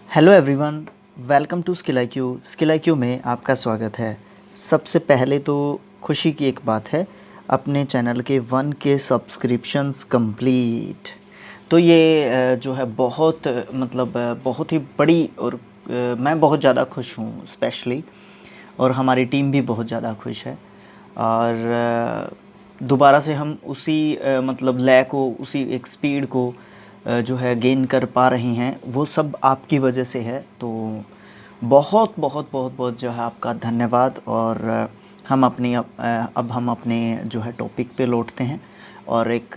Hello everyone, welcome to skill IQ। Skill IQ में आपका स्वागत है। सबसे पहले तो खुशी की एक बात है, अपने चैनल के 1K सब्सक्रिप्शंस कंप्लीट। तो ये जो है बहुत बहुत ही बड़ी और मैं बहुत ज़्यादा खुश हूँ स्पेशली, और हमारी टीम भी बहुत ज़्यादा खुश है। और दोबारा से हम उसी लय को, उसी एक स्पीड को जो है गेन कर पा रहे हैं, वो सब आपकी वजह से है। तो बहुत बहुत बहुत बहुत जो है आपका धन्यवाद। और हम अपने जो है टॉपिक पे लौटते हैं, और एक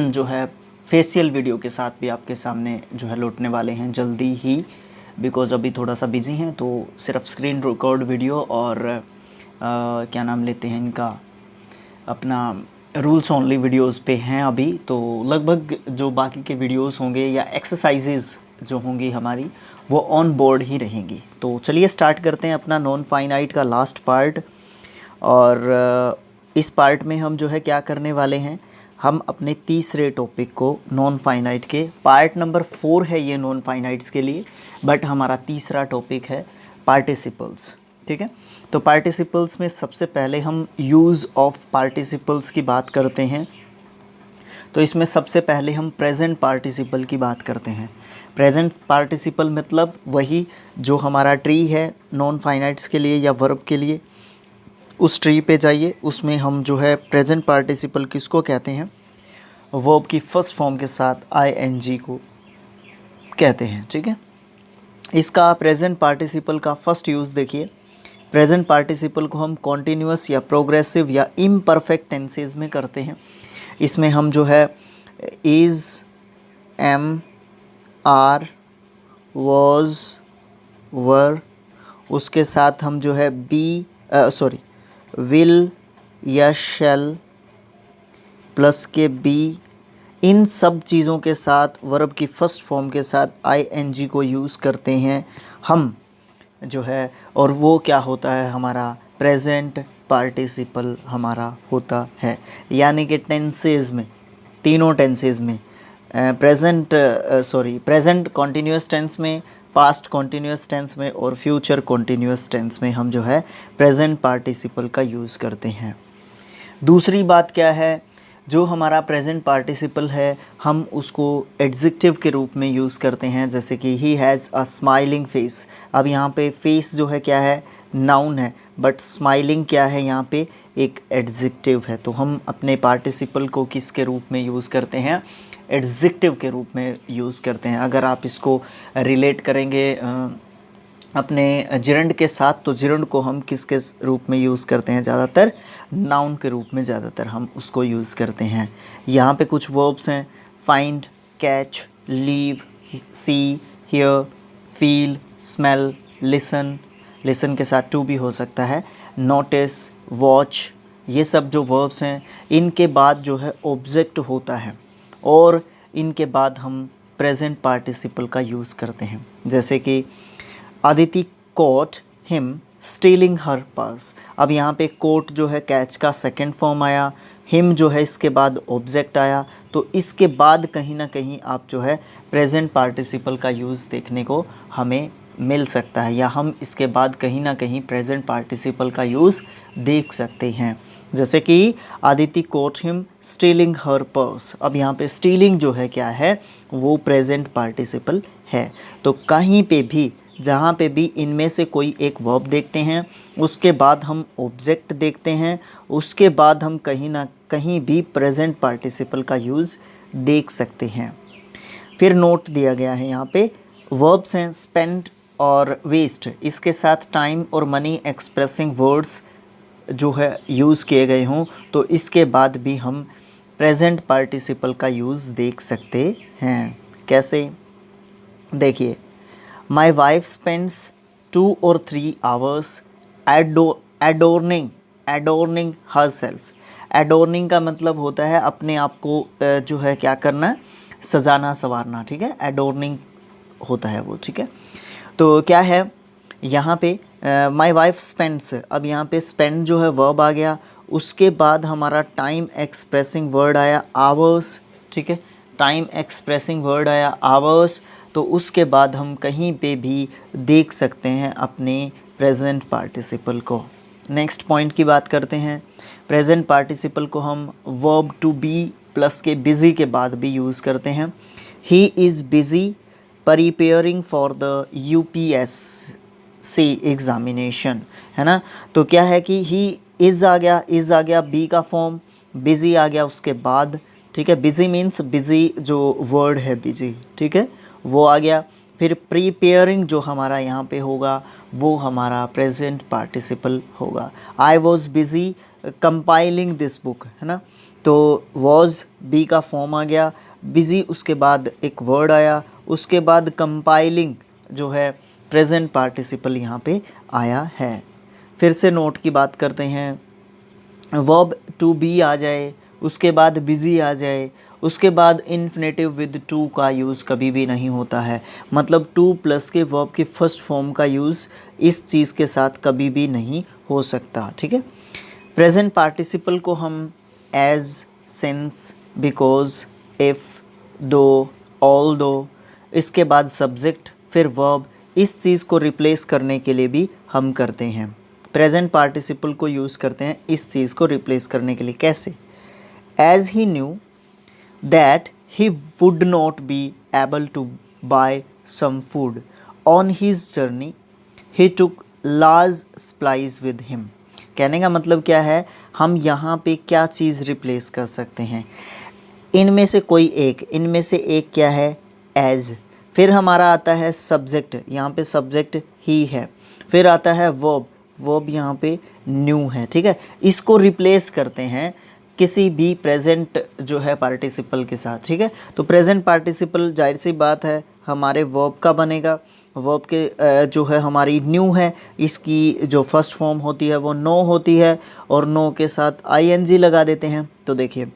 जो है फेशियल वीडियो के साथ भी आपके सामने जो है लौटने वाले हैं जल्दी ही, बिकॉज़ अभी थोड़ा सा बिजी हैं। तो सिर्फ स्क्रीन रिकॉर्ड वीडियो और क्या नाम लेते हैं इनका, अपना रूल्स ओनली वीडियोस पे हैं अभी। तो लगभग जो बाकी के वीडियोस होंगे या एक्सरसाइजेज जो होंगी हमारी, वो ऑन बोर्ड ही रहेंगी। तो चलिए स्टार्ट करते हैं अपना नॉन फाइनाइट का लास्ट पार्ट। और इस पार्ट में हम जो है क्या करने वाले हैं, हम अपने तीसरे टॉपिक को नॉन फाइनाइट के पार्ट नंबर 4 है ये नॉन फाइनाइट्स के लिए, बट हमारा तीसरा टॉपिक है पार्टिसिपल्स। ठीक है, तो पार्टिसिपल्स में सबसे पहले हम यूज़ ऑफ पार्टिसिपल्स की बात करते हैं। तो इसमें सबसे पहले हम प्रेजेंट पार्टिसिपल की बात करते हैं। प्रेजेंट पार्टिसिपल मतलब वही जो हमारा ट्री है नॉन फाइनाइट्स के लिए या वर्ब के लिए। उस ट्री पे जाइए, उसमें हम जो है प्रेजेंट पार्टिसिपल किसको कहते हैं, वर्ब की फर्स्ट फॉर्म के साथ ING को कहते हैं। ठीक है, इसका प्रेजेंट पार्टिसिपल का फर्स्ट यूज़ देखिए। प्रेजेंट पार्टिसिपल को हम कॉन्टीन्यूअस या प्रोग्रेसिव या इम्परफेक्ट टेंसेज में करते हैं। इसमें हम जो है इज़, एम, आर, वॉज, वर, उसके साथ हम जो है विल या शैल प्लस के बी, इन सब चीज़ों के साथ वर्ब की फर्स्ट फॉर्म के साथ ING को यूज़ करते हैं हम जो है। और वो क्या होता है, हमारा प्रेजेंट पार्टिसिपल हमारा होता है। यानी कि टेंसेज में, तीनों टेंसेज में, प्रेजेंट कॉन्टीन्यूअस टेंस में, पास्ट कॉन्टीन्यूअस टेंस में और फ्यूचर कॉन्टीन्यूअस टेंस में हम जो है प्रेजेंट पार्टिसिपल का यूज़ करते हैं। दूसरी बात क्या है, जो हमारा प्रेजेंट पार्टिसिपल है हम उसको एडजेक्टिव के रूप में यूज़ करते हैं। जैसे कि he has a smiling face. अब यहाँ पे फेस जो है क्या है, नाउन है, बट स्माइलिंग क्या है, यहाँ पे एक एडजेक्टिव है। तो हम अपने पार्टिसिपल को किसके रूप में यूज़ करते हैं, एडजेक्टिव के रूप में यूज़ करते हैं। अगर आप इसको रिलेट करेंगे अपने जिरंड के साथ, तो जिरंड को हम किसके रूप में यूज़ करते हैं, ज़्यादातर नाउन के रूप में ज़्यादातर हम उसको यूज़ करते हैं। यहाँ पे कुछ वर्ब्स हैं, find, catch, leave, see, hear, feel, smell, listen. Listen के साथ टू भी हो सकता है, नोटिस, वॉच। ये सब जो वर्ब्स हैं, इनके बाद जो है ऑब्जेक्ट होता है, और इनके बाद हम प्रेजेंट पार्टिसिपल का यूज़ करते हैं। जैसे कि Aditi cot him stealing her purse. अब यहाँ पे कोट जो है कैच का सेकंड फॉर्म आया, हिम जो है इसके बाद ऑब्जेक्ट आया। तो इसके बाद कहीं ना कहीं आप जो है प्रेजेंट पार्टिसिपल का यूज़ देखने को हमें मिल सकता है, या हम इसके बाद कहीं ना कहीं प्रेजेंट पार्टिसिपल का यूज़ देख सकते हैं। जैसे कि Aditi caught him stealing her purse. अब यहाँ पे स्टीलिंग जो है क्या है, वो प्रेजेंट पार्टिसिपल है। तो कहीं पे भी, जहाँ पे भी इनमें से कोई एक वर्ब देखते हैं, उसके बाद हम ऑब्जेक्ट देखते हैं, उसके बाद हम कहीं ना कहीं भी प्रेजेंट पार्टिसिपल का यूज़ देख सकते हैं। फिर नोट दिया गया है यहाँ पे, वर्ब्स हैं स्पेंड और वेस्ट, इसके साथ टाइम और मनी एक्सप्रेसिंग वर्ड्स जो है यूज़ किए गए हों, तो इसके बाद भी हम प्रेजेंट पार्टिसिपल का यूज़ देख सकते हैं। कैसे, देखिए, my wife spends 2 or 3 hours adorning herself. Adorning का मतलब होता है अपने आप को जो है क्या करना, सजाना संवारना। ठीक है, एडोर्निंग होता है वो। ठीक है, तो क्या है यहाँ पे माई वाइफ स्पेंड्स। अब यहाँ पे स्पेंड जो है वर्ब आ गया, उसके बाद हमारा टाइम एक्सप्रेसिंग वर्ड आया आवर्स। ठीक है, टाइम एक्सप्रेसिंग वर्ड आया आवर्स। तो उसके बाद हम कहीं पे भी देख सकते हैं अपने प्रेजेंट पार्टिसिपल को। नेक्स्ट पॉइंट की बात करते हैं। प्रेजेंट पार्टिसिपल को हम वर्ब टू बी प्लस के बिज़ी के बाद भी यूज़ करते हैं। He is busy preparing for the UPSC examination, है ना। तो क्या है कि ही इज़ आ गया बी का फॉर्म, बिज़ी आ गया उसके बाद, ठीक है। बिज़ी मीन्स बिज़ी जो वर्ड है बिज़ी, ठीक है, वो आ गया। फिर प्रिपेयरिंग जो हमारा यहाँ पे होगा वो हमारा प्रेजेंट पार्टिसिपल होगा। I was busy compiling this book, है ना। तो वॉज बी का फॉर्म आ गया, बिज़ी उसके बाद एक वर्ड आया, उसके बाद कंपाइलिंग जो है प्रेजेंट पार्टिसिपल यहाँ पे आया है। फिर से नोट की बात करते हैं। वर्ब टू बी आ जाए, उसके बाद बिज़ी आ जाए, उसके बाद इन्फिनेटिव विद टू का यूज़ कभी भी नहीं होता है। मतलब टू प्लस के वर्ब के फर्स्ट फॉर्म का यूज़ इस चीज़ के साथ कभी भी नहीं हो सकता, ठीक है। प्रेजेंट पार्टिसिपल को हम एज, सिंस, बिकॉज, इफ़, दो, ऑल दो, इसके बाद सब्जेक्ट, फिर वर्ब, इस चीज़ को रिप्लेस करने के लिए भी हम करते हैं। प्रेजेंट पार्टिसिपल को यूज़ करते हैं इस चीज़ को रिप्लेस करने के लिए। कैसे? As he knew that he would not be able to buy some food on his journey he took large supplies with him. कहने का मतलब क्या है, हम यहाँ पे क्या चीज़ रिप्लेस कर सकते हैं, इनमें से कोई एक, इनमें से एक क्या है, एज। फिर हमारा आता है सब्जेक्ट, यहाँ पे सब्जेक्ट ही है। फिर आता है वर्ब, वर्ब यहाँ पे न्यू है, ठीक है। इसको रिप्लेस करते हैं किसी भी प्रेजेंट जो है पार्टिसिपल के साथ, ठीक है। तो प्रेजेंट पार्टिसिपल जाहिर सी बात है हमारे वर्ब का बनेगा। वर्ब के जो है हमारी न्यू है, इसकी जो फर्स्ट फॉर्म होती है वो नो होती है, और नो के साथ आईएनजी लगा देते हैं। तो देखिए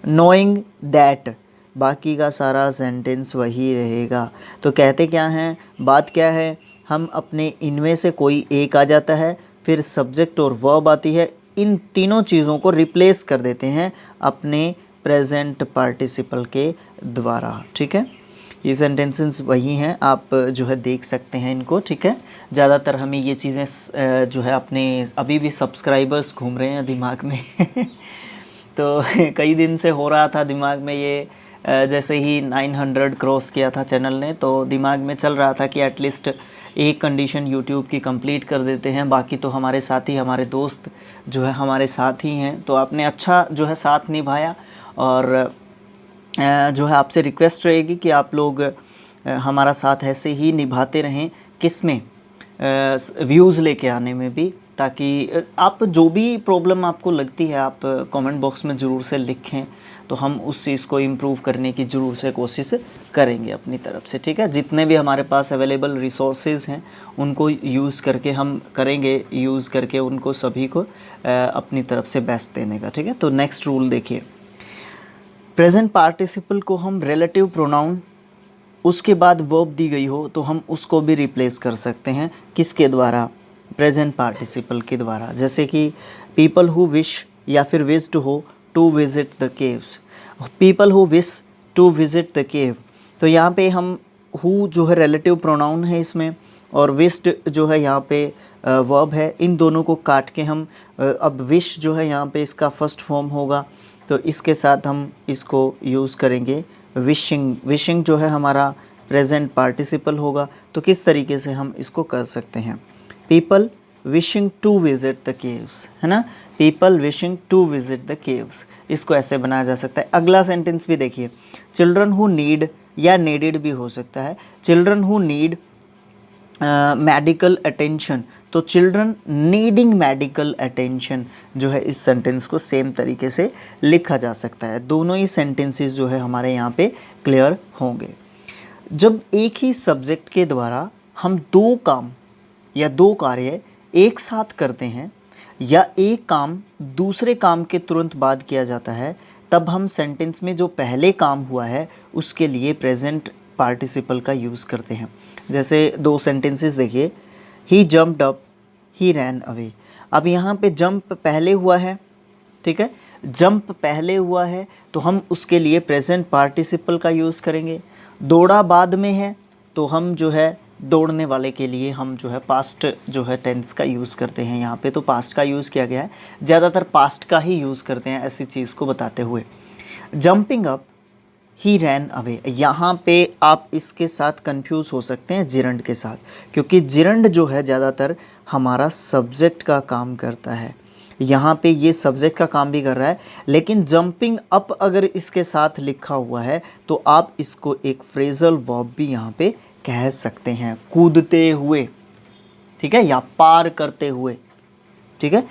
नोइंग दैट, बाकी का सारा सेंटेंस वही रहेगा। तो कहते क्या हैं, बात क्या है, हम अपने इनमें से कोई एक आ जाता है, फिर सब्जेक्ट और वर्ब आती है, इन तीनों चीज़ों को रिप्लेस कर देते हैं अपने प्रेजेंट पार्टिसिपल के द्वारा, ठीक है। ये सेंटेंसेस वही हैं, आप जो है देख सकते हैं इनको, ठीक है। ज़्यादातर हमें ये चीज़ें जो है अपने अभी भी सब्सक्राइबर्स घूम रहे हैं दिमाग में तो कई दिन से हो रहा था दिमाग में ये, जैसे ही 900 क्रॉस किया था चैनल ने, तो दिमाग में चल रहा था कि एटलीस्ट एक कंडीशन यूट्यूब की कंप्लीट कर देते हैं, बाकी तो हमारे साथी, हमारे दोस्त जो है हमारे साथ ही हैं। तो आपने अच्छा जो है साथ निभाया, और जो है आपसे रिक्वेस्ट रहेगी कि आप लोग हमारा साथ ऐसे ही निभाते रहें, किस में, व्यूज़ लेके आने में भी, ताकि आप जो भी प्रॉब्लम आपको लगती है आप कमेंट बॉक्स में ज़रूर से लिखें, तो हम उस चीज़ को इम्प्रूव करने की ज़रूर से कोशिश करेंगे अपनी तरफ से, ठीक है। जितने भी हमारे पास अवेलेबल रिसोर्सेज हैं उनको यूज़ करके हम करेंगे, यूज़ करके उनको सभी को अपनी तरफ से बेस्ट देने का, ठीक है। तो नेक्स्ट रूल देखिए, प्रेजेंट पार्टिसिपल को हम रिलेटिव प्रोनाउन, उसके बाद वर्ब दी गई हो तो हम उसको भी रिप्लेस कर सकते हैं, किसके द्वारा, प्रेजेंट पार्टिसिपल के द्वारा। जैसे कि पीपल हु विश या फिर wished who to visit the caves, people who wish to visit the cave, तो यहाँ पे हम हु जो है रिलेटिव प्रोनाउन है इसमें, और विश्ड जो है यहाँ पे वर्ब है। इन दोनों को काट के हम अब विश जो है यहाँ पे इसका फर्स्ट फॉर्म होगा, तो इसके साथ हम इसको यूज़ करेंगे विशिंग। विशिंग जो है हमारा प्रेजेंट पार्टिसिपल होगा। तो किस तरीके से हम इसको कर सकते हैं, people wishing to visit the caves, है ना, people wishing to visit the caves, इसको ऐसे बनाया जा सकता है। अगला सेंटेंस भी देखिए, चिल्ड्रन हु नीड या नीडेड भी हो सकता है, children who need medical attention, तो चिल्ड्रन नीडिंग मेडिकल अटेंशन जो है इस सेंटेंस को सेम तरीके से लिखा जा सकता है। दोनों ही सेंटेंसेस जो है हमारे यहाँ पे क्लियर होंगे। जब एक ही सब्जेक्ट के द्वारा हम दो काम या दो कार्य एक साथ करते हैं, या एक काम दूसरे काम के तुरंत बाद किया जाता है, तब हम सेंटेंस में जो पहले काम हुआ है उसके लिए प्रेजेंट पार्टिसिपल का यूज़ करते हैं। जैसे दो सेंटेंसेस देखिए, ही जम्प्ड अप, ही रैन अवे। अब यहाँ पे जंप पहले हुआ है, ठीक है, जंप पहले हुआ है तो हम उसके लिए प्रेजेंट पार्टिसिपल का यूज़ करेंगे। दौड़ा बाद में है तो हम जो है दौड़ने वाले के लिए हम जो है पास्ट जो है टेंस का यूज़ करते हैं। यहाँ पे तो पास्ट का यूज़ किया गया है, ज़्यादातर पास्ट का ही यूज़ करते हैं ऐसी चीज़ को बताते हुए। जंपिंग अप ही रैन अवे, यहाँ पे आप इसके साथ कंफ्यूज हो सकते हैं जिरंड के साथ, क्योंकि जिरंड जो है ज़्यादातर हमारा सब्जेक्ट का काम करता है। यहाँ पे ये सब्जेक्ट का काम भी कर रहा है, लेकिन जंपिंग अप अगर इसके साथ लिखा हुआ है तो आप इसको एक फ्रेजल वर्ब भी यहाँ पे कह सकते हैं, कूदते हुए, ठीक है, या पार करते हुए, ठीक है,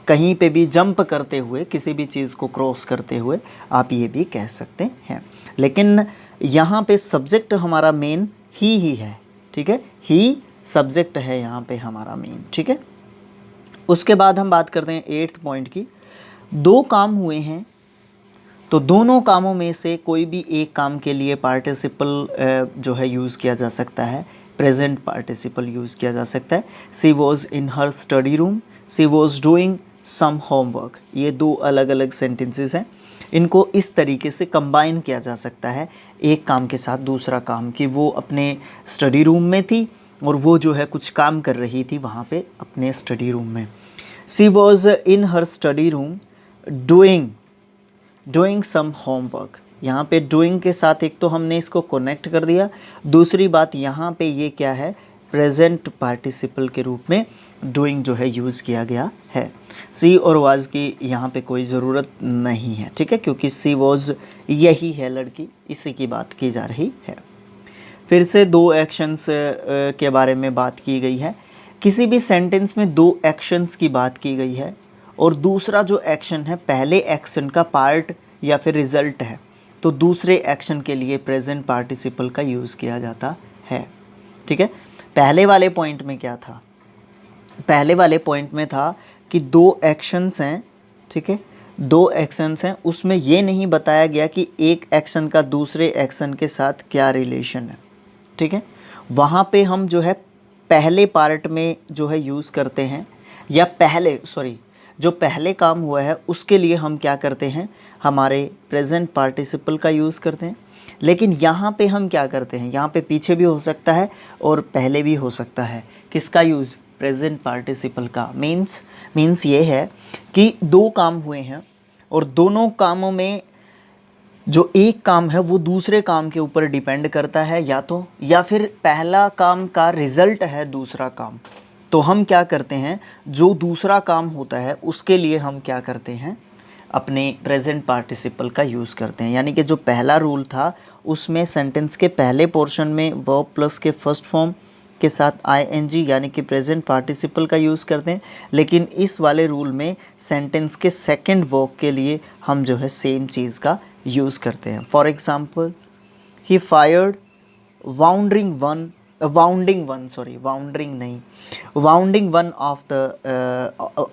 कहीं पे भी जंप करते हुए, किसी भी चीज़ को क्रॉस करते हुए आप ये भी कह सकते हैं। लेकिन यहाँ पे सब्जेक्ट हमारा मेन ही है, ठीक है, ही सब्जेक्ट है यहाँ पे हमारा मेन, ठीक है। उसके बाद हम बात करते हैं 8th पॉइंट की। दो काम हुए हैं तो दोनों कामों में से कोई भी एक काम के लिए पार्टिसिपल जो है यूज़ किया जा सकता है, प्रेजेंट पार्टिसिपल यूज़ किया जा सकता है। She was in her study room, she was doing some homework, ये दो अलग अलग सेंटेंसेस हैं। इनको इस तरीके से कंबाइन किया जा सकता है एक काम के साथ दूसरा काम, कि वो अपने स्टडी रूम में थी और वो जो है कुछ काम कर रही थी वहाँ पे अपने स्टडी रूम में। She was in her study room doing some homework, यहाँ पे डूइंग के साथ एक तो हमने इसको कनेक्ट कर दिया, दूसरी बात यहाँ पे ये क्या है, प्रेजेंट पार्टिसिपल के रूप में डूइंग जो है यूज़ किया गया है। सी और वाज की यहाँ पे कोई ज़रूरत नहीं है, ठीक है, क्योंकि सी वॉज यही है लड़की, इसी की बात की जा रही है। फिर से दो एक्शंस के बारे में बात की गई है। किसी भी सेंटेंस में दो एक्शंस की बात की गई है और दूसरा जो एक्शन है पहले एक्शन का पार्ट या फिर रिजल्ट है, तो दूसरे एक्शन के लिए प्रेजेंट पार्टिसिपल का यूज़ किया जाता है, ठीक है। पहले वाले पॉइंट में क्या था, पहले वाले पॉइंट में था कि दो एक्शंस हैं, ठीक है, दो एक्शंस हैं, उसमें ये नहीं बताया गया कि एक एक्शन का दूसरे एक्शन के साथ क्या रिलेशन है, ठीक है। वहाँ पे हम जो है पहले पार्ट में जो है यूज़ करते हैं, या जो पहले काम हुआ है उसके लिए हम क्या करते हैं, हमारे प्रेजेंट पार्टिसिपल का यूज़ करते हैं। लेकिन यहाँ पे हम क्या करते हैं, यहाँ पे पीछे भी हो सकता है और पहले भी हो सकता है, किसका यूज़, प्रेजेंट पार्टिसिपल का। मीन्स ये है कि दो काम हुए हैं और दोनों कामों में जो एक काम है वो दूसरे काम के ऊपर डिपेंड करता है, या फिर पहला काम का रिजल्ट है दूसरा काम, तो हम क्या करते हैं, जो दूसरा काम होता है उसके लिए हम क्या करते हैं, अपने प्रेजेंट पार्टिसिपल का यूज़ करते हैं। यानी कि जो पहला रूल था उसमें सेंटेंस के पहले पोर्शन में वर्ब प्लस के फर्स्ट फॉर्म के साथ आईएनजी यानी कि प्रेजेंट पार्टिसिपल का यूज़ करते हैं, लेकिन इस वाले रूल में सेंटेंस के सेकंड वर्ब के लिए हम जो है सेम चीज़ का यूज़ करते हैं। For example, he fired wounding one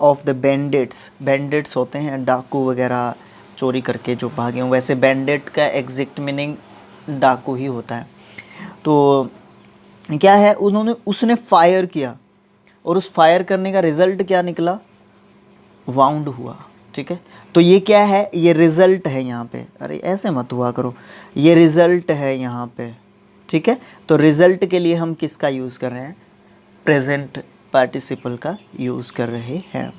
of the bandits होते हैं डाकू वगैरह चोरी करके जो भागे हों, वैसे बैंडिट का एग्जैक्ट मीनिंग डाकू ही होता है। तो क्या है, उसने फायर किया और उस फायर करने का रिजल्ट क्या निकला, वाउंड हुआ, ठीक है। तो ये क्या है, ये रिजल्ट है यहाँ पे, अरे ऐसे मत हुआ करो, ये रिजल्ट है यहाँ पे, ठीक है। तो रिजल्ट के लिए हम किसका यूज़ कर रहे हैं, प्रेजेंट पार्टिसिपल का यूज़ कर रहे हैं।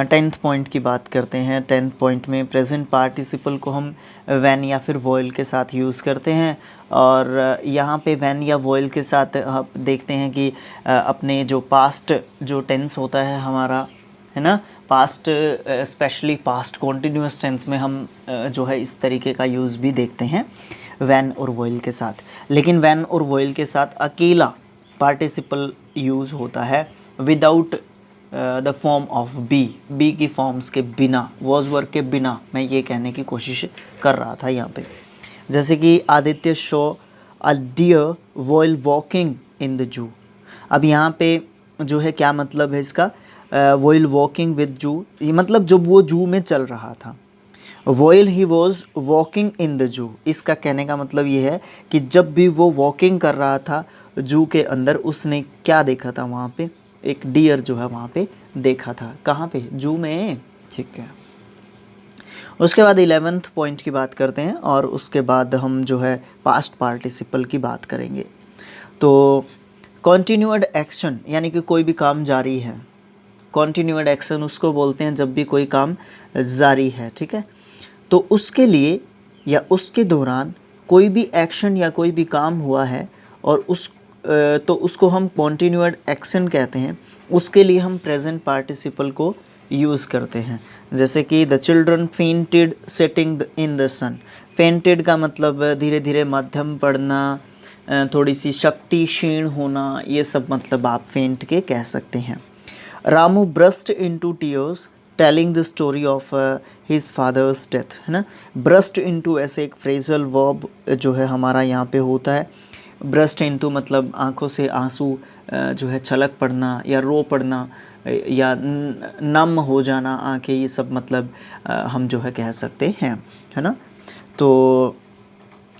10th पॉइंट की बात करते हैं। 10th पॉइंट में प्रेजेंट पार्टिसिपल को हम वैन या फिर वॉयल के साथ यूज़ करते हैं, और यहाँ पे वैन या वॉयल के साथ आप देखते हैं कि अपने जो पास्ट जो टेंस होता है हमारा, है ना, past specially past continuous tense में हम जो है इस तरीके का यूज़ भी देखते हैं वैन और वॉयल के साथ। लेकिन वैन और वॉयल के साथ अकेला पार्टिसिपल यूज़ होता है without the form of be की फॉर्म्स के बिना, वॉज वर्क के बिना, मैं ये कहने की कोशिश कर रहा था यहाँ पे। जैसे कि Aditya saw a deer while walking in the zoo. अब यहाँ पे जो है क्या मतलब है इसका, व्हाइल वॉकिंग विद जू, ये मतलब जब वो जू में चल रहा था। While he was walking in the जू, इसका कहने का मतलब ये है कि जब भी वो वॉकिंग कर रहा था जू के अंदर, उसने क्या देखा था, वहाँ पे एक डियर जो है वहाँ पे देखा था, कहाँ पे, जू में, ठीक है। उसके बाद 11th पॉइंट की बात करते हैं और उसके बाद हम जो है पास्ट पार्टिसिपल की बात करेंगे। तो कॉन्टिन्यूड एक्शन यानी कि कोई भी काम जारी है, कॉन्टिन्यूड एक्शन उसको बोलते हैं जब भी कोई काम जारी है, ठीक है। तो उसके लिए या उसके दौरान कोई भी एक्शन या कोई भी काम हुआ है और तो उसको हम कॉन्टिन्यूड एक्शन कहते हैं। उसके लिए हम प्रेजेंट पार्टिसिपल को यूज़ करते हैं। जैसे कि the children fainted sitting in the sun. Fainted का मतलब धीरे धीरे मध्यम पड़ना, थोड़ी सी शक्ति क्षीण होना, ये सब मतलब आप फेंट के कह सकते हैं। Ramu burst into tears telling the story of his father's death, है ना। ब्रस्ट इनटू ऐसे एक फ्रेजल वर्ब जो है हमारा यहाँ पे होता है। ब्रस्ट इनटू मतलब आंखों से आंसू जो है छलक पड़ना या रो पड़ना या नम हो जाना आंखें, ये सब मतलब हम जो है कह सकते हैं, है ना। तो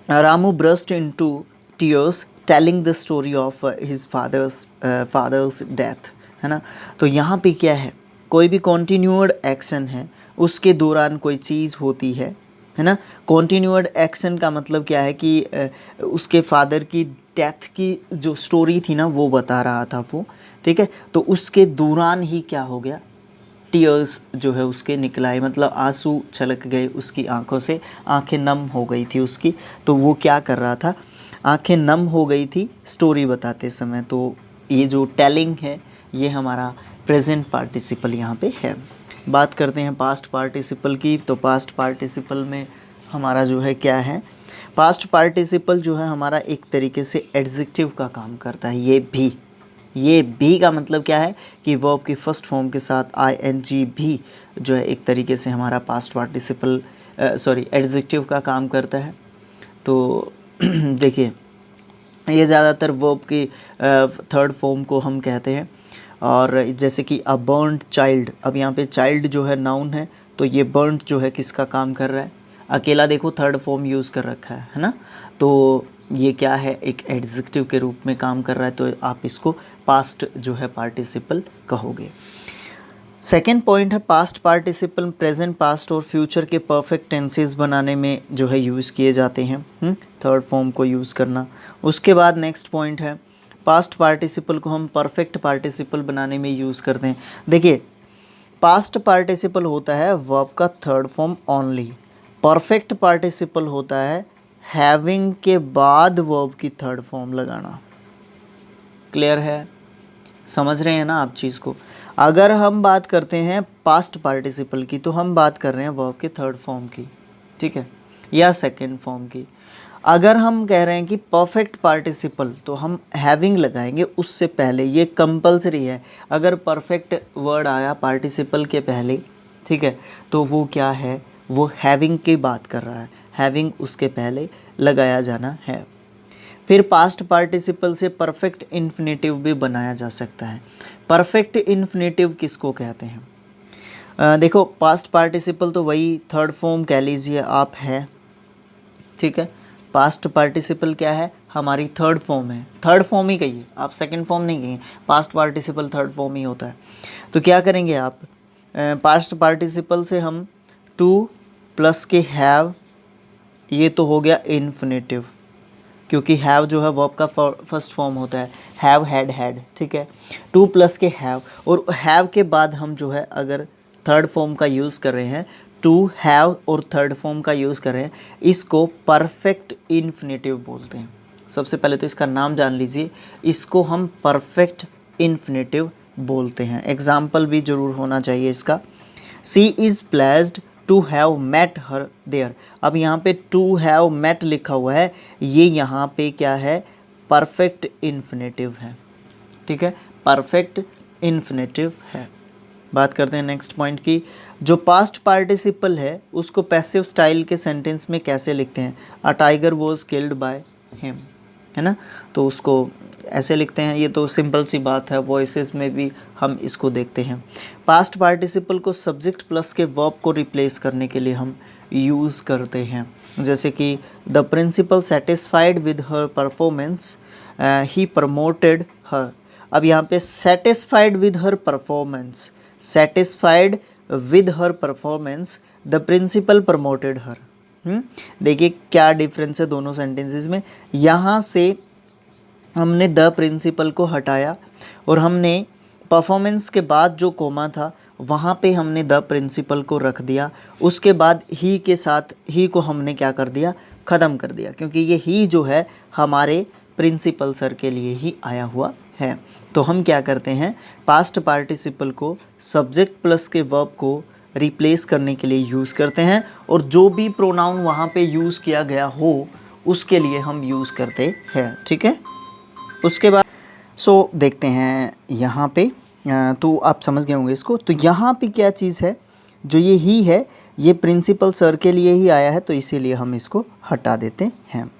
Ramu burst into tears telling the story of his father's death, है ना। तो यहाँ पे क्या है, कोई भी कॉन्टिन्यूड एक्शन है, उसके दौरान कोई चीज़ होती है ना। कॉन्टिन्यूड एक्शन का मतलब क्या है कि उसके फादर की डेथ की जो स्टोरी थी ना वो बता रहा था वो, ठीक है। तो उसके दौरान ही क्या हो गया, टीयर्स जो है उसके निकल आए, मतलब आंसू छलक गए उसकी आंखों से, आंखें नम हो गई थी उसकी। तो वो क्या कर रहा था, आंखें नम हो गई थी स्टोरी बताते समय। तो ये जो टेलिंग है ये हमारा प्रेजेंट पार्टिसिपल यहाँ पे है। बात करते हैं पास्ट पार्टिसिपल की। तो पास्ट पार्टिसिपल में हमारा जो है क्या है, पास्ट पार्टिसिपल जो है हमारा एक तरीके से एडजेक्टिव का काम करता है। ये भी का मतलब क्या है कि वर्ब की फर्स्ट फॉर्म के साथ ing भी जो है एक तरीके से हमारा पास्ट पार्टिसिपल एडजेक्टिव का काम करता है। तो देखिए ये ज़्यादातर वर्ब की थर्ड फॉर्म को हम कहते हैं। और जैसे कि अ बर्न्ड चाइल्ड, अब यहाँ पे चाइल्ड जो है नाउन है, तो ये बर्न्ड जो है किसका काम कर रहा है, अकेला देखो थर्ड फॉर्म यूज़ कर रखा है ना। तो ये क्या है, एक एडजेक्टिव के रूप में काम कर रहा है, तो आप इसको पास्ट जो है पार्टिसिपल कहोगे। सेकेंड पॉइंट है पास्ट पार्टिसिपल प्रेजेंट, पास्ट और फ्यूचर के परफेक्ट टेंसेस बनाने में जो है यूज़ किए जाते हैं, थर्ड फॉर्म को यूज़ करना। उसके बाद नेक्स्ट पॉइंट है पास्ट पार्टिसिपल को हम परफेक्ट पार्टिसिपल बनाने में यूज़ करते हैं। देखिए पास्ट पार्टिसिपल होता है वर्ब का third form only, perfect participle होता है हैविंग के बाद वर्ब की थर्ड फॉर्म लगाना। क्लियर है, समझ रहे हैं ना आप चीज़ को। अगर हम बात करते हैं पास्ट पार्टिसिपल की तो हम बात कर रहे हैं वर्ब के थर्ड फॉर्म की, ठीक है, या सेकंड फॉर्म की। अगर हम कह रहे हैं कि परफेक्ट पार्टिसिपल तो हम हैविंग लगाएंगे उससे पहले, ये कंपलसरी है। अगर परफेक्ट वर्ड आया पार्टिसिपल के पहले, ठीक है, तो वो क्या है, वो हैविंग की बात कर रहा है, हैविंग उसके पहले लगाया जाना है। फिर पास्ट पार्टिसिपल से परफेक्ट इन्फिनेटिव भी बनाया जा सकता है। परफेक्ट इन्फिनेटिव किसको कहते हैं, देखो पास्ट पार्टिसिपल तो वही थर्ड फॉर्म कह लीजिए आप है, ठीक है। पास्ट पार्टिसिपल क्या है, हमारी थर्ड फॉर्म है, थर्ड फॉर्म ही कहिए आप, सेकंड फॉर्म नहीं कहिए, पास्ट पार्टिसिपल थर्ड फॉर्म ही होता है। तो क्या करेंगे आप, पास्ट पार्टिसिपल से हम टू प्लस के हैव, ये तो हो गया इन्फिनेटिव, क्योंकि हैव जो है वर्ब का फर्स्ट फॉर्म होता है, हैव हैड हैड, ठीक है। टू प्लस के हैव, और हैव के बाद हम जो है अगर थर्ड फॉर्म का यूज़ कर रहे हैं, टू हैव और थर्ड फॉर्म का यूज़ कर रहे हैं, इसको परफेक्ट इन्फिनेटिव बोलते हैं। सबसे पहले तो इसका नाम जान लीजिए, इसको हम परफेक्ट इन्फिनेटिव बोलते हैं। एग्जाम्पल भी ज़रूर होना चाहिए इसका। She is placed to have met her there. अब यहाँ पे टू हैव मेट लिखा हुआ है, ये यहाँ पे क्या है, परफेक्ट इन्फिनेटिव है, ठीक है, परफेक्ट इन्फिनेटिव है। बात करते हैं नेक्स्ट पॉइंट की। जो पास्ट पार्टिसिपल है उसको पैसिव स्टाइल के सेंटेंस में कैसे लिखते हैं, a tiger was killed by him, है ना। तो उसको ऐसे लिखते हैं, ये तो सिंपल सी बात है, वॉइसेस में भी हम इसको देखते हैं। पास्ट पार्टिसिपल को सब्जेक्ट प्लस के वर्ब को रिप्लेस करने के लिए हम यूज़ करते हैं। जैसे कि the principal satisfied with her performance he promoted her. अब यहाँ पे satisfied with her performance, satisfied with her performance the principal promoted her. देखिए क्या डिफरेंस है दोनों सेंटेंसेस में। यहाँ से हमने द प्रिंसिपल को हटाया और हमने परफॉर्मेंस के बाद जो कोमा था वहाँ पे हमने द प्रिंसिपल को रख दिया। उसके बाद ही के साथ ही को हमने क्या कर दिया, ख़त्म कर दिया, क्योंकि ये ही जो है हमारे प्रिंसिपल सर के लिए ही आया हुआ है। तो हम क्या करते हैं, पास्ट पार्टिसिपल को सब्जेक्ट प्लस के वर्ब को रिप्लेस करने के लिए यूज़ करते हैं, और जो भी प्रोनाउन वहाँ पे यूज़ किया गया हो उसके लिए हम यूज़ करते हैं। ठीक है, उसके बाद देखते हैं यहाँ पे, तो आप समझ गए होंगे इसको। तो यहाँ पे क्या चीज़ है, जो ये ही है ये प्रिंसिपल सर के लिए ही आया है, तो इसीलिए हम इसको हटा देते हैं।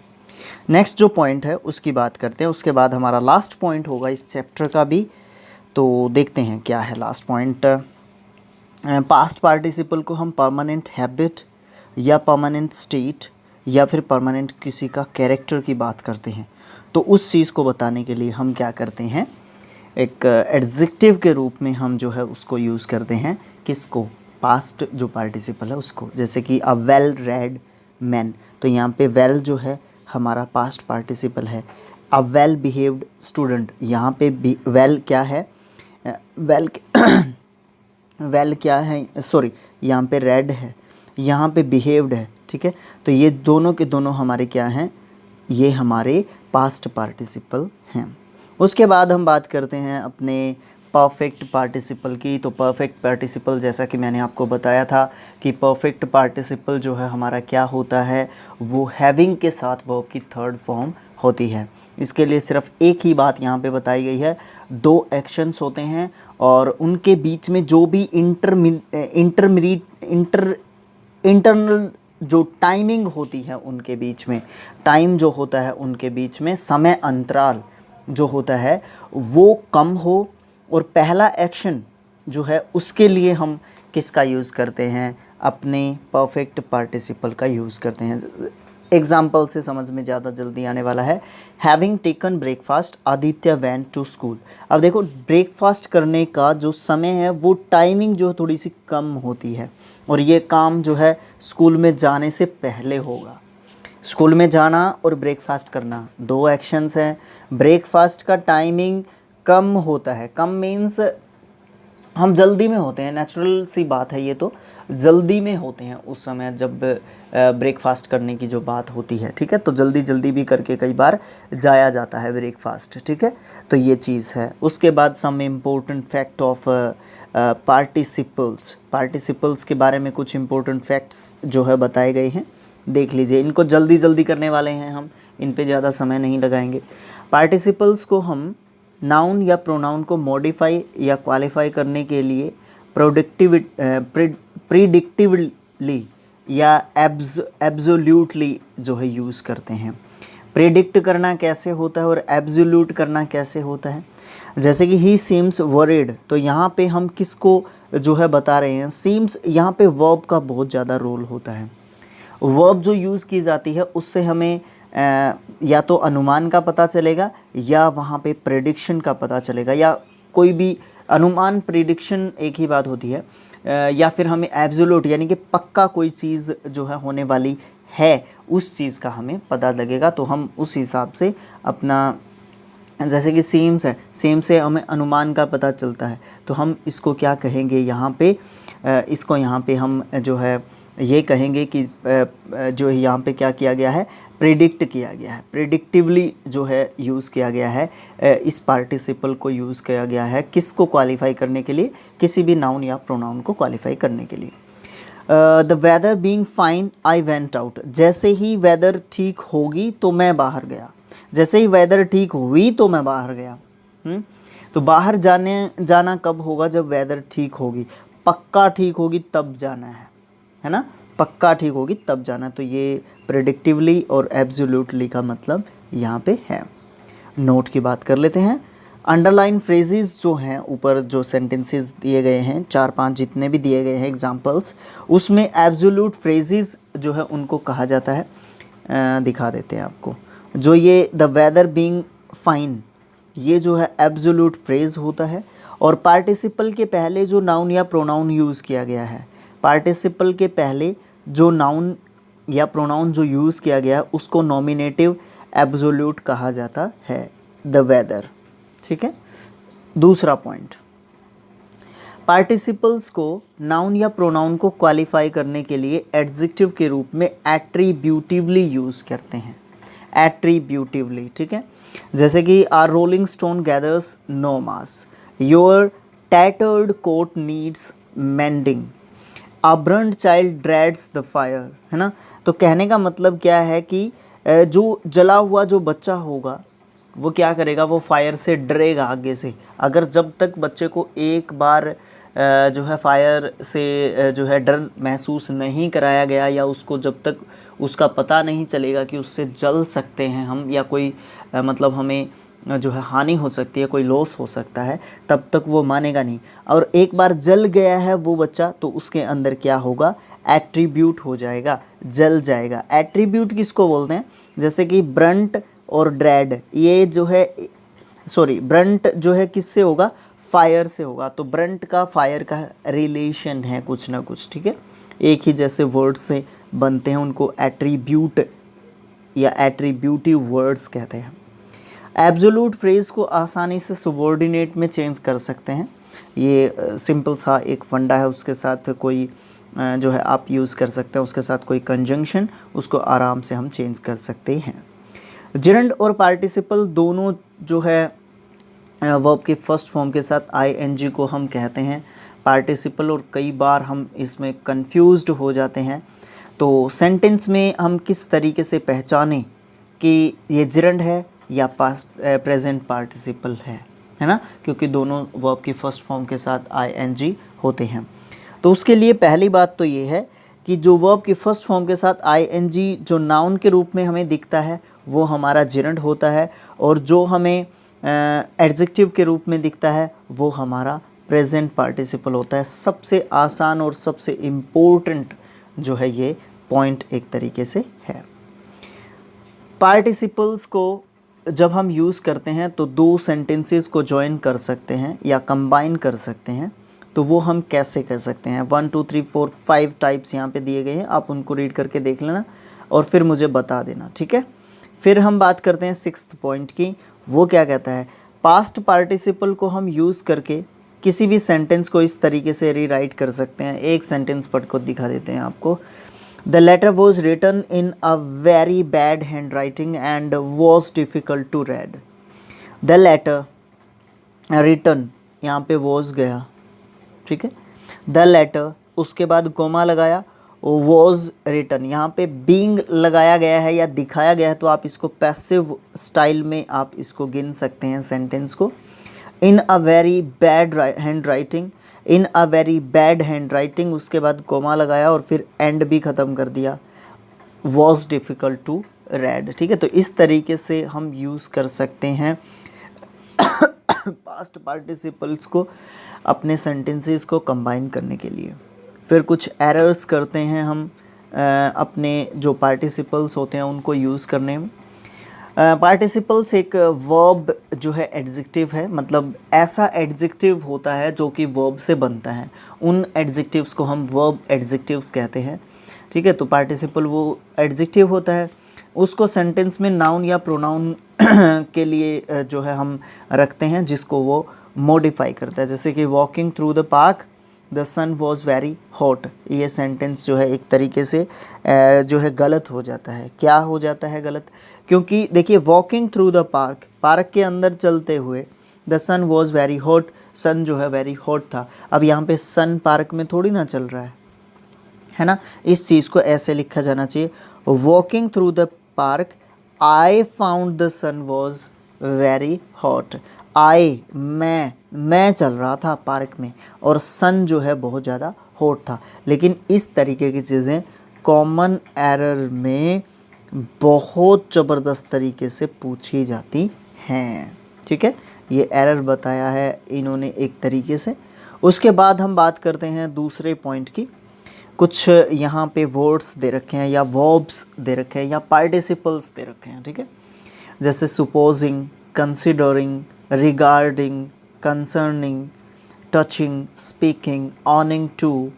नेक्स्ट जो पॉइंट है उसकी बात करते हैं, उसके बाद हमारा लास्ट पॉइंट होगा इस चैप्टर का भी। तो देखते हैं क्या है लास्ट पॉइंट। पास्ट पार्टिसिपल को हम परमानेंट हैबिट या परमानेंट स्टेट या फिर परमानेंट किसी का कैरेक्टर की बात करते हैं, तो उस चीज़ को बताने के लिए हम क्या करते हैं, एक एडजेक्टिव के रूप में हम जो है उसको यूज़ करते हैं। किसको, पास्ट जो पार्टिसिपल है उसको। जैसे कि अ वेल रेड मैन, तो यहाँ पे वेल जो है हमारा पास्ट पार्टिसिपल है। अ वेल बिहेव्ड स्टूडेंट, यहाँ पे वेल क्या है, वेल वेल क्या है, सॉरी यहाँ पे रेड है, यहाँ पे बिहेव्ड है। ठीक है, तो ये दोनों के दोनों हमारे क्या हैं, ये हमारे पास्ट पार्टिसिपल हैं। उसके बाद हम बात करते हैं अपने परफेक्ट पार्टिसिपल की। तो परफेक्ट पार्टिसिपल, जैसा कि मैंने आपको बताया था कि परफेक्ट पार्टिसिपल जो है हमारा क्या होता है, वो हैविंग के साथ वर्ब की थर्ड फॉर्म होती है। इसके लिए सिर्फ एक ही बात यहाँ पे बताई गई है, दो एक्शंस होते हैं और उनके बीच में जो भी इंटरनल जो टाइमिंग होती है, उनके बीच में टाइम जो होता है, उनके बीच में समय अंतराल जो होता है वो कम हो, और पहला एक्शन जो है उसके लिए हम किसका यूज़ करते हैं, अपने परफेक्ट पार्टिसिपल का यूज़ करते हैं। एग्जाम्पल से समझ में ज़्यादा जल्दी आने वाला है। Having taken breakfast Aditya went to school. अब देखो, ब्रेकफास्ट करने का जो समय है वो टाइमिंग जो थोड़ी सी कम होती है, और ये काम जो है स्कूल में जाने से पहले होगा। स्कूल में जाना और ब्रेकफास्ट करना दो एक्शंस हैं। ब्रेकफास्ट का टाइमिंग कम होता है, कम मीन्स हम जल्दी में होते हैं, नेचुरल सी बात है ये, तो जल्दी में होते हैं उस समय जब ब्रेकफास्ट करने की जो बात होती है। ठीक है, तो जल्दी जल्दी भी करके कई बार जाया जाता है ब्रेकफास्ट। ठीक है, तो ये चीज़ है। उसके बाद some important fact of participles के बारे में कुछ इम्पोर्टेंट फैक्ट्स जो है बताए गए हैं, देख लीजिए। इनको जल्दी जल्दी करने वाले हैं हम, इन पे ज़्यादा समय नहीं लगाएंगे। पार्टिसिपल्स को हम नाउन या प्रोनाउन को मॉडिफाई या क्वालिफाई करने के लिए प्रिडिक्टिवली या एब्सोल्यूटली जो है यूज़ करते हैं। प्रिडिक्ट करना कैसे होता है और एब्सोल्यूट करना कैसे होता है, जैसे कि ही सीम्स वरीड, तो यहाँ पे हम किसको जो है बता रहे हैं, सीम्स, यहाँ पे वर्ब का बहुत ज़्यादा रोल होता है। वर्ब जो यूज़ की जाती है उससे हमें या तो अनुमान का पता चलेगा या वहाँ पे प्रेडिक्शन का पता चलेगा, या कोई भी अनुमान प्रेडिक्शन एक ही बात होती है, या फिर हमें एब्सोल्यूट यानी कि पक्का कोई चीज़ जो है होने वाली है उस चीज़ का हमें पता लगेगा। तो हम उस हिसाब से अपना, जैसे कि सेम्स है, सेम से हमें अनुमान का पता चलता है, तो हम इसको क्या कहेंगे यहाँ पे, इसको यहाँ पे हम जो है ये कहेंगे कि जो यहाँ पे क्या किया गया है, प्रिडिक्ट किया गया है, प्रिडिक्टिवली जो है यूज़ किया गया है। इस पार्टिसिपल को यूज़ किया गया है किसको क्वालिफाई करने के लिए, किसी भी नाउन या प्रोनाउन को क्वालिफाई करने के लिए। The weather being fine I went out, जैसे ही वेदर ठीक होगी तो मैं बाहर गया, जैसे ही वेदर ठीक हुई तो मैं बाहर गया। तो बाहर जाना कब होगा, जब वेदर ठीक होगी, पक्का ठीक होगी तब जाना है ना, पक्का ठीक होगी तब जाना। तो ये प्रेडिक्टिवली और एब्सोल्यूटली का मतलब यहाँ पे है। नोट की बात कर लेते हैं। अंडरलाइन फ्रेजेस जो हैं, ऊपर जो सेंटेंसेस दिए गए हैं, 4-5 जितने भी दिए गए हैं एग्जांपल्स, उसमें एब्सोल्यूट फ्रेजेस जो है उनको कहा जाता है। दिखा देते हैं आपको। जो ये द वेदर बीइंग फाइन, ये जो है एब्सोल्यूट फ्रेज होता है, और पार्टिसिपल के पहले जो नाउन या प्रोनाउन यूज़ किया गया है, पार्टिसिपल के पहले जो नाउन या प्रोनाउन जो यूज़ किया गया है उसको नॉमिनेटिव एब्सोल्यूट कहा जाता है। The weather. ठीक है, दूसरा पॉइंट, पार्टिसिपल्स को नाउन या प्रोनाउन को क्वालिफाई करने के लिए एडजेक्टिव के रूप में एट्रीब्यूटिवली यूज़ करते हैं, एट्रीब्यूटिवली। ठीक है, जैसे कि a rolling stone gathers no moss, your tattered coat needs mending, a burned child dreads the fire, है ना। तो कहने का मतलब क्या है कि जो जला हुआ जो बच्चा होगा वो क्या करेगा, वो फायर से डरेगा आगे से। अगर जब तक बच्चे को एक बार जो है फायर से जो है डर महसूस नहीं कराया गया, या उसको जब तक उसका पता नहीं चलेगा कि उससे जल सकते हैं हम, या कोई मतलब हमें जो है हानि हो सकती है, कोई लॉस हो सकता है, तब तक वो मानेगा नहीं। और एक बार जल गया है वो बच्चा, तो उसके अंदर क्या होगा, एट्रीब्यूट हो जाएगा, जल जाएगा। एट्रीब्यूट किसको बोलते हैं, जैसे कि ब्रंट और ड्रेड, ये जो है सॉरी ब्रंट जो है किससे होगा, फायर से होगा। तो ब्रंट का फायर का रिलेशन है कुछ ना कुछ। ठीक है, एक ही जैसे वर्ड से बनते हैं, उनको एट्रीब्यूट या एट्रीब्यूटिव वर्ड्स कहते हैं। एब्सोल्यूट फ्रेज को आसानी से सबॉर्डिनेट में चेंज कर सकते हैं। ये सिंपल सा एक फंडा है, उसके साथ कोई जो है आप यूज़ कर सकते हैं, उसके साथ कोई कंजंक्शन, उसको आराम से हम चेंज कर सकते हैं। जेरंड और पार्टिसिपल दोनों जो है वर्ब के फर्स्ट फॉर्म के साथ आईएनजी को हम कहते हैं पार्टिसिपल, और कई बार हम इसमें कंफ्यूज्ड हो जाते हैं। तो सेंटेंस में हम किस तरीके से पहचानें कि ये जेरंड है या पास्ट प्रेजेंट पार्टिसिपल है ना, क्योंकि दोनों वर्ब की फर्स्ट फॉर्म के साथ आईएनजी होते हैं। तो उसके लिए पहली बात तो ये है कि जो वर्ब की फर्स्ट फॉर्म के साथ आईएनजी जो नाउन के रूप में हमें दिखता है वो हमारा जेरंड होता है, और जो हमें एडजेक्टिव के रूप में दिखता है वो हमारा प्रेजेंट पार्टिसिपल होता है। सबसे आसान और सबसे इम्पोर्टेंट जो है ये पॉइंट एक तरीके से है। पार्टिसिपल्स को जब हम यूज़ करते हैं तो दो सेंटेंसेस को जॉइन कर सकते हैं या कंबाइन कर सकते हैं। तो वो हम कैसे कर सकते हैं, 1 2 3 4 5 टाइप्स यहाँ पे दिए गए हैं, आप उनको रीड करके देख लेना और फिर मुझे बता देना। ठीक है, फिर हम बात करते हैं 6th पॉइंट की। वो क्या कहता है, पास्ट पार्टिसिपल को हम यूज़ करके किसी भी सेंटेंस को इस तरीके से रीराइट कर सकते हैं। एक सेंटेंस पढ़ को दिखा देते हैं आपको। The letter was written in a very bad handwriting and was difficult to read. The letter written, यहाँ पे वॉज गया, ठीक है, द लेटर, उसके बाद कोमा लगाया, वॉज रिटन, यहाँ पे बीइंग लगाया गया है या दिखाया गया है, तो आप इसको पैसिव स्टाइल में आप इसको गिन सकते हैं सेंटेंस को। In a very bad handwriting, in a very bad handwriting, उसके बाद कोमा लगाया और फिर एंड भी ख़त्म कर दिया, वॉज डिफ़िकल्ट टू रेड। ठीक है, तो इस तरीके से हम यूज़ कर सकते हैं पास्ट पार्टिसिपल्स को अपने सेंटेंसेस को कंबाइन करने के लिए। फिर कुछ एरर्स करते हैं हम अपने जो पार्टिसिपल्स होते हैं उनको यूज़ करने में। पार्टिसिपल्स एक वर्ब जो है एडजेक्टिव है, मतलब ऐसा एडजेक्टिव होता है जो कि वर्ब से बनता है, उन एडजेक्टिव्स को हम वर्ब एडजेक्टिव्स कहते हैं। ठीक है, तो पार्टिसिपल वो एडजेक्टिव होता है, उसको सेंटेंस में नाउन या प्रोनाउन के लिए जो है हम रखते हैं, जिसको वो मॉडिफाई करता है। जैसे कि walking through the park the sun was very hot, ये सेंटेंस जो है एक तरीके से जो है गलत हो जाता है। क्या हो जाता है गलत, क्योंकि देखिए walking through the park, park के अंदर चलते हुए, the sun was very hot, sun जो है वेरी हॉट था। अब यहाँ पे सन पार्क में थोड़ी ना चल रहा है ना, इस चीज़ को ऐसे लिखा जाना चाहिए, walking through the park I found the sun was very hot. I मैं चल रहा था पार्क में और सन जो है बहुत ज़्यादा हॉट था। लेकिन इस तरीके की चीज़ें कॉमन एरर में बहुत ज़बरदस्त तरीके से पूछी जाती हैं। ठीक है, ये एरर बताया है इन्होंने एक तरीके से। उसके बाद हम बात करते हैं दूसरे पॉइंट की। कुछ यहाँ पे वर्ड्स दे रखे हैं या वर्ब्स दे रखे हैं या पार्टिसिपल्स दे रखे हैं। ठीक है, जैसे supposing, considering, regarding, concerning, touching, speaking, owing to,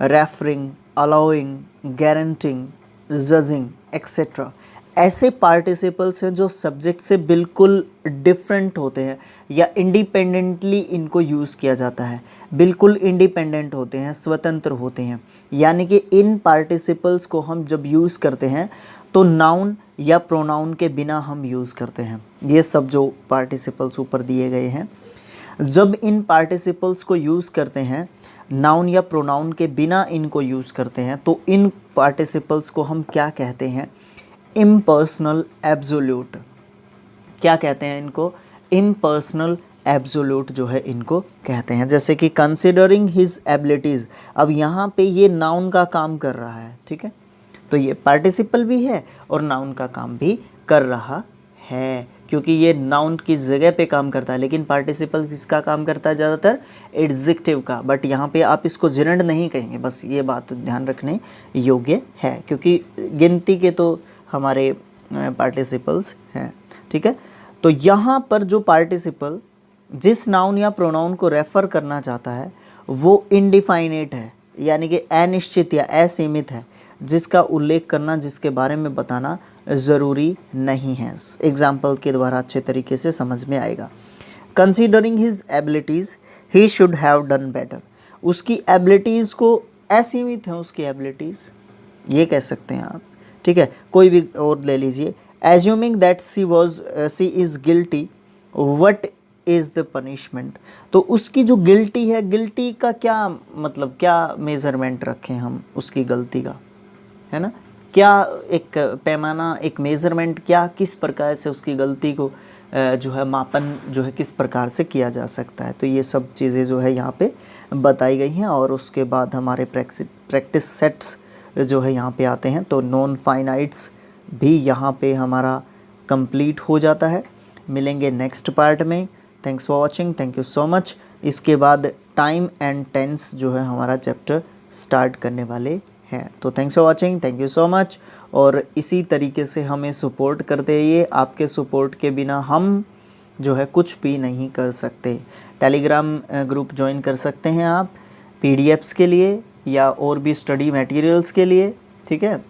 referring, allowing, granting, judging etcetera. ऐसे पार्टिसिपल्स हैं जो सब्जेक्ट से बिल्कुल डिफरेंट होते हैं या इंडिपेंडेंटली इनको यूज़ किया जाता है, बिल्कुल इंडिपेंडेंट होते हैं, स्वतंत्र होते हैं। यानी कि इन पार्टिसिपल्स को हम जब यूज़ करते हैं तो नाउन या प्रोनाउन के बिना हम यूज़ करते हैं। ये सब जो पार्टिसिपल्स ऊपर दिए गए हैं, जब इन पार्टिसिपल्स को यूज़ करते हैं, नाउन या प्रोनाउन के बिना इनको यूज़ करते हैं, तो इन पार्टिसिपल्स को हम क्या कहते हैं? Impersonal absolute. क्या कहते हैं इनको? इम्पर्सनल एब्सोल्यूट जो है इनको कहते हैं। जैसे कि कंसिडरिंग हिज एबिलिटीज़, अब यहाँ पे ये नाउन का काम कर रहा है, ठीक है, तो ये पार्टिसिपल भी है और नाउन का काम भी कर रहा है, क्योंकि ये नाउन की जगह पे काम करता है। लेकिन पार्टिसिपल किसका काम करता है? ज़्यादातर एडजेक्टिव का। बट यहाँ पे आप इसको जेरेंड नहीं कहेंगे, बस ये बात ध्यान रखने योग्य है, क्योंकि गिनती के तो हमारे पार्टिसिपल्स हैं, ठीक है। तो यहाँ पर जो पार्टिसिपल जिस नाउन या प्रोनाउन को रेफ़र करना चाहता है वो इनडिफाइनेट है, यानी कि अनिश्चित या असीमित है, जिसका उल्लेख करना, जिसके बारे में बताना ज़रूरी नहीं है। एग्जाम्पल के द्वारा अच्छे तरीके से समझ में आएगा। Considering his abilities he should have done better, उसकी एबिलिटीज़ को असीमित है, उसकी एबिलिटीज़, ये कह सकते हैं आप, ठीक है। कोई भी और ले लीजिए। Assuming that she is guilty what is the punishment, तो उसकी जो गिल्टी है, गिल्टी का क्या मतलब, क्या मेज़रमेंट रखें हम उसकी गलती का, है ना, क्या एक पैमाना, एक मेज़रमेंट, क्या किस प्रकार से उसकी गलती को जो है मापन जो है किस प्रकार से किया जा सकता है। तो ये सब चीज़ें जो है यहाँ पे बताई गई हैं। और उसके बाद हमारे प्रैक्टिस सेट्स जो है यहाँ पे आते हैं। तो नॉन फाइनाइट्स भी यहाँ पे हमारा कंप्लीट हो जाता है। मिलेंगे नेक्स्ट पार्ट में। Thanks for watching, thank you so much. इसके बाद टाइम एंड टेंस जो है हमारा चैप्टर स्टार्ट करने वाले हैं। तो thanks for watching, thank you so much. और इसी तरीके से हमें सपोर्ट करते रहिए। आपके सपोर्ट के बिना हम जो है कुछ भी नहीं कर सकते। टेलीग्राम ग्रुप ज्वाइन कर सकते हैं आप पीडीएफ्स के लिए या और भी स्टडी मटेरियल्स के लिए, ठीक है।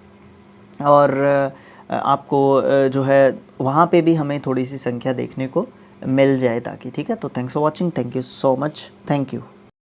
और आपको जो है वहाँ पे भी हमें थोड़ी सी संख्या देखने को मिल जाए ताकि, ठीक है। तो thanks for watching, thank you so much, thank you.